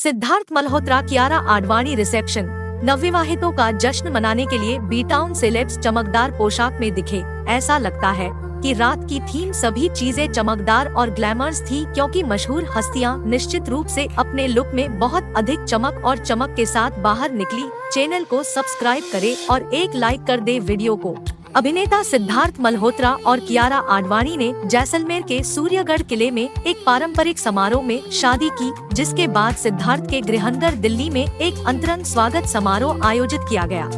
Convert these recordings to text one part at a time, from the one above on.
Siddharth Malhotra, Kiara Advani reception. नवविवाहितों का जश्न मनाने के लिए बी टाउन सेलेब्स चमकदार पोशाक में दिखे। ऐसा लगता है कि रात की थीम सभी चीजें चमकदार और ग्लैमर्स थी, क्योंकि मशहूर हस्तियां निश्चित रूप से अपने लुक में बहुत अधिक चमक और चमक के साथ बाहर निकली। चैनल को सब्सक्राइब करें और एक लाइक कर दे वीडियो को। अभिनेता सिद्धार्थ मल्होत्रा और कियारा आडवाणी ने जैसलमेर के सूर्यगढ़ किले में एक पारंपरिक समारोह में शादी की, जिसके बाद सिद्धार्थ के गृहनगर दिल्ली में एक अंतरंग स्वागत समारोह आयोजित किया गया।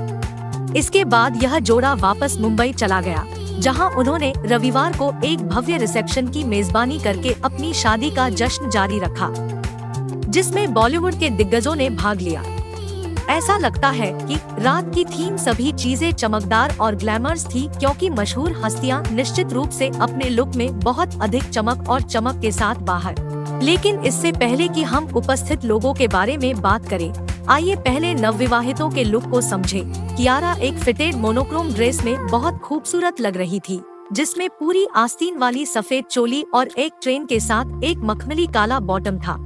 इसके बाद यह जोड़ा वापस मुंबई चला गया, जहां उन्होंने रविवार को एक भव्य रिसेप्शन की मेजबानी करके अपनी शादी का जश्न जारी रखा, जिसमें बॉलीवुड के दिग्गजों ने भाग लिया। ऐसा लगता है कि रात की थीम सभी चीजें चमकदार और ग्लैमर्स थी, क्योंकि मशहूर हस्तियां निश्चित रूप से अपने लुक में बहुत अधिक चमक और चमक के साथ बाहर। लेकिन इससे पहले कि हम उपस्थित लोगों के बारे में बात करें, आइए पहले नवविवाहितों के लुक को समझें। कियारा एक फिटेड मोनोक्रोम ड्रेस में बहुत खूबसूरत लग रही थी, जिसमें पूरी आस्तीन वाली सफेद चोली और एक ट्रेन के साथ एक मखमली काला बॉटम था।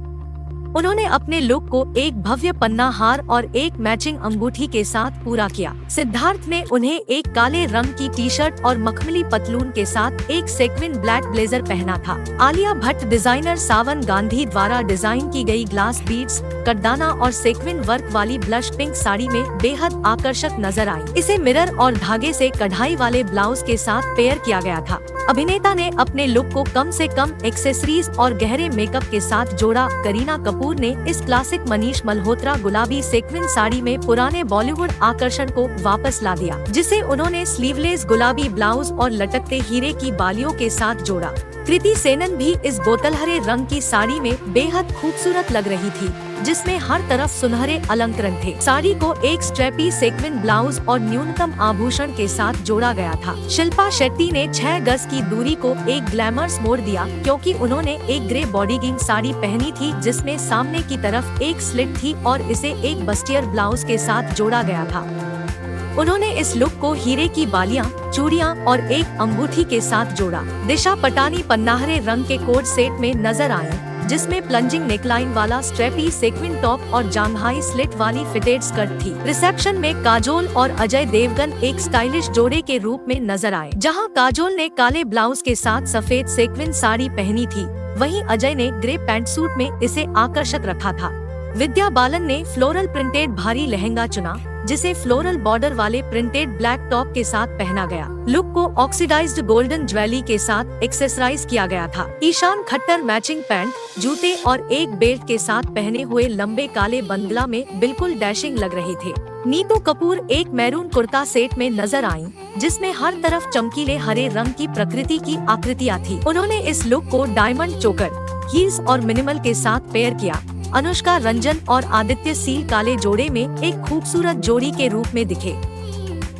उन्होंने अपने लुक को एक भव्य पन्ना हार और एक मैचिंग अंगूठी के साथ पूरा किया। सिद्धार्थ ने उन्हें एक काले रंग की टी शर्ट और मखमली पतलून के साथ एक सेक्विन ब्लैक ब्लेजर पहना था। आलिया भट्ट डिजाइनर सावन गांधी द्वारा डिजाइन की गई ग्लास बीड्स, कटदाना और सेक्विन वर्क वाली ब्लश पिंक साड़ी में बेहद आकर्षक नजर आई। इसे मिरर और धागे से कढ़ाई वाले ब्लाउज के साथ पेयर किया गया था। अभिनेता ने अपने लुक को कम से कम एक्सेसरीज और गहरे मेकअप के साथ जोड़ा। करीना कपूर ने इस क्लासिक मनीष मल्होत्रा गुलाबी सेक्विन साड़ी में पुराने बॉलीवुड आकर्षण को वापस ला दिया, जिसे उन्होंने स्लीवलेस गुलाबी ब्लाउज और लटकते हीरे की बालियों के साथ जोड़ा। कृति सेनन भी इस बोतल हरे रंग की साड़ी में बेहद खूबसूरत लग रही थी, जिसमें हर तरफ सुनहरे अलंकरण थे। साड़ी को एक स्ट्रेपी सेक्विन ब्लाउज और न्यूनतम आभूषण के साथ जोड़ा गया था। शिल्पा शेट्टी ने 6 गज की दूरी को एक ग्लैमर्स मोड़ दिया, क्योंकि उन्होंने एक ग्रे बॉडीगिंग साड़ी पहनी थी, जिसमें सामने की तरफ एक स्लिट थी और इसे एक बस्टियर ब्लाउज के साथ जोड़ा गया था। उन्होंने इस लुक को हीरे की बालियां, चूड़ियां और एक अंगूठी के साथ जोड़ा। दिशा पटानी पन्नाहरे रंग के कोट सेट में नजर आई, जिसमें प्लंजिंग नेकलाइन वाला स्ट्रेपी सेक्विन टॉप और जांघाई स्लिट वाली फिटेड स्कर्ट थी। रिसेप्शन में काजोल और अजय देवगन एक स्टाइलिश जोड़े के रूप में नजर आए, जहां काजोल ने काले ब्लाउज के साथ सफेद सेक्विन साड़ी पहनी थी, वहीं अजय ने ग्रे पैंट सूट में इसे आकर्षक रखा था। विद्या बालन ने फ्लोरल प्रिंटेड भारी लहंगा चुना, जिसे फ्लोरल बॉर्डर वाले प्रिंटेड ब्लैक टॉप के साथ पहना गया। लुक को ऑक्सीडाइज्ड गोल्डन ज्वेलरी के साथ एक्सेसराइज किया गया था। ईशान खट्टर मैचिंग पैंट, जूते और एक बेल्ट के साथ पहने हुए लंबे काले बंगला में बिल्कुल डैशिंग लग रहे थे। नीतू कपूर एक मैरून कुर्ता सेट में नजर आईं, जिसमें हर तरफ चमकीले हरे रंग की प्रकृति की आकृतियां थी। उन्होंने इस लुक को डायमंड चोकर, हील्स और मिनिमल के साथ पेयर किया। अनुष्का रंजन और आदित्य सील काले जोड़े में एक खूबसूरत जोड़ी के रूप में दिखे,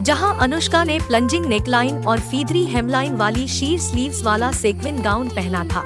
जहां अनुष्का ने प्लंजिंग नेकलाइन और फीदरी हेमलाइन वाली शीर स्लीव्स वाला सेक्विन गाउन पहना था।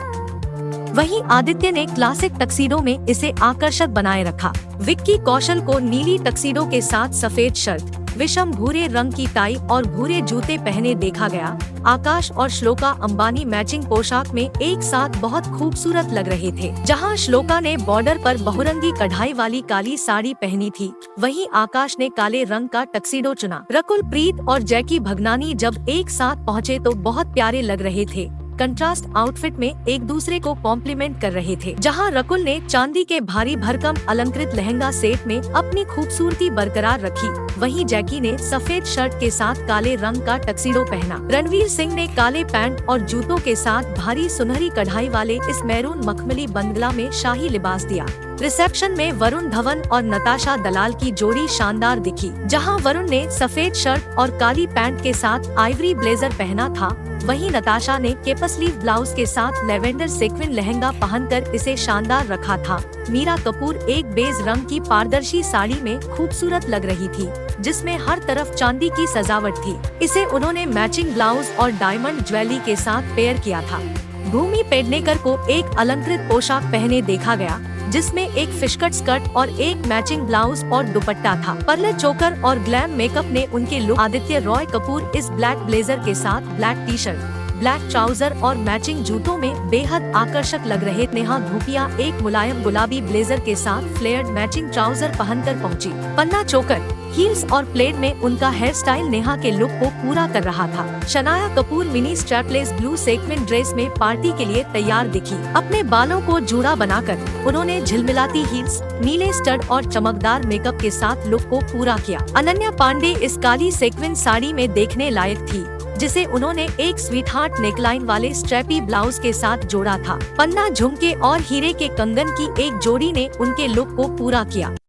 वहीं आदित्य ने क्लासिक टक्सीडो में इसे आकर्षक बनाए रखा। विक्की कौशल को नीली टक्सीडो के साथ सफेद शर्ट, विषम भूरे रंग की टाई और भूरे जूते पहने देखा गया। आकाश और श्लोका अंबानी मैचिंग पोशाक में एक साथ बहुत खूबसूरत लग रहे थे, जहां श्लोका ने बॉर्डर पर बहुरंगी कढ़ाई वाली काली साड़ी पहनी थी, वहीं आकाश ने काले रंग का टक्सीडो चुना। रकुल प्रीत और जैकी भगनानी जब एक साथ पहुँचे तो बहुत प्यारे लग रहे थे। कंट्रास्ट आउटफिट में एक दूसरे को कॉम्प्लीमेंट कर रहे थे, जहां रकुल ने चांदी के भारी भरकम अलंकृत लहंगा सेट में अपनी खूबसूरती बरकरार रखी, वहीं जैकी ने सफेद शर्ट के साथ काले रंग का टक्सीडो पहना। रणवीर सिंह ने काले पैंट और जूतों के साथ भारी सुनहरी कढ़ाई वाले इस मैरून मखमली बंगला में शाही लिबास दिया। रिसेप्शन में वरुण धवन और नताशा दलाल की जोड़ी शानदार दिखी, जहां वरुण ने सफेद शर्ट और काली पैंट के साथ आइवरी ब्लेजर पहना था, वहीं नताशा ने केपस्लीव ब्लाउज के साथ लेवेंडर सेक्विन लहंगा पहनकर इसे शानदार रखा था। मीरा कपूर एक बेज रंग की पारदर्शी साड़ी में खूबसूरत लग रही थी, जिसमें हर तरफ चांदी की सजावट थी। इसे उन्होंने मैचिंग ब्लाउज और डायमंड ज्वेलरी के साथ पेयर किया था। भूमि पेडनेकर को एक अलंकृत पोशाक पहने देखा गया, जिसमें एक फिशकट स्कर्ट और एक मैचिंग ब्लाउज और दुपट्टा था। पर्ल चोकर और ग्लैम मेकअप ने उनके लुक। आदित्य रॉय कपूर इस ब्लैक ब्लेजर के साथ black T shirt, black trouser और मैचिंग जूतों में बेहद आकर्षक लग रहे नेहा धूपिया एक मुलायम गुलाबी ब्लेजर के साथ फ्लेयर्ड मैचिंग ट्राउजर पहनकर पहुंची। पन्ना चोकर, हील्स और प्लेड में उनका हेयर स्टाइल नेहा के लुक को पूरा कर रहा था। Shanaya Kapoor mini strapless blue sequin dress में पार्टी के लिए तैयार दिखी। अपने बालों को जूड़ा बनाकर उन्होंने झिलमिलाती हील्स, नीले स्टड और चमकदार मेकअप के साथ लुक को पूरा किया। अनन्या पांडे इस काली सेक्वेन साड़ी में देखने लायक थी, जिसे उन्होंने एक स्वीटहार्ट नेकलाइन वाले स्ट्रैपी ब्लाउज के साथ जोड़ा था। पन्ना झुमके और हीरे के कंगन की एक जोड़ी ने उनके लुक को पूरा किया।